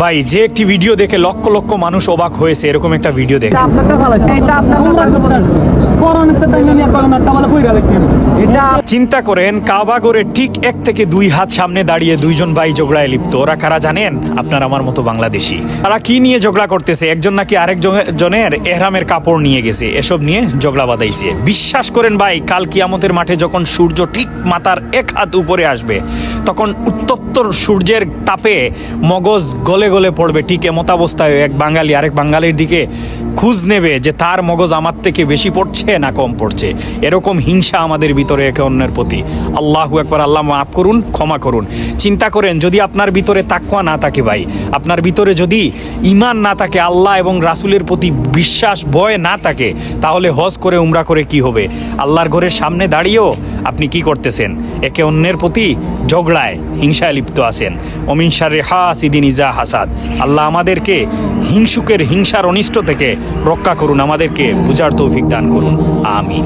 ভাই যে একটি ভিডিও দেখে লক্ষ লক্ষ মানুষ অবাক হয়েছে, এরকম একটা ভিডিও দেখে চিন্তা করেন, কাবাগরের ঠিক 1 থেকে 2 হাত সামনে দাঁড়িয়ে দুইজন ভাই ঝগড়ায় লিপ্ত। ওরা কারা জানেন? আপনার আমার মতো বাংলাদেশি। তারা কি নিয়ে ঝগড়া করতেছে? একজন নাকি আরেকজনের এহরামের কাপড় নিয়ে গেছে, এসব নিয়ে ঝগড়া বাঁধাইছে। বিশ্বাস করেন ভাই, কাল কিয়ামতের মাঠে যখন সূর্য ঠিক মাথার 1 হাত উপরে আসবে, তখন উত্তপ্ত সূর্যের তাপে মগজ গলে গলে পড়বে। ঠিক এমতাবস্থায় এক বাঙালি আরেক বাঙালির দিকে খোঁজ নেবে যে তার মগজ আমার থেকে বেশি পড়ছে না কম পড়ছে। এরকম হিংসা আমাদের ভিতরে একে অন্যের প্রতি। আল্লাহু আকবার, আল্লাহ মাফ করুন, ক্ষমা করুন। চিন্তা করেন, যদি আপনার ভিতরে তাকওয়া না থাকে ভাই, আপনার ভিতরে যদি ঈমান না থাকে, আল্লাহ এবং রাসূলের প্রতি বিশ্বাস ভয় না থাকে, তাহলে হজ করে উমরা করে কি হবে? আল্লাহর ঘরের সামনে দাঁড়িয়েও আপনি কি করতেছেন? একে অন্যের প্রতি ঝগড়ায় হিংসায় লিপ্ত আছেন। ওমিন শাররি হাসিদিন ইজা হাসাদ। আল্লাহ আমাদেরকে হিংসুকের হিংসার অনিষ্ট থেকে রক্ষা করুন, আমাদেরকে বুঝার তৌফিক দান করুন। আমিন।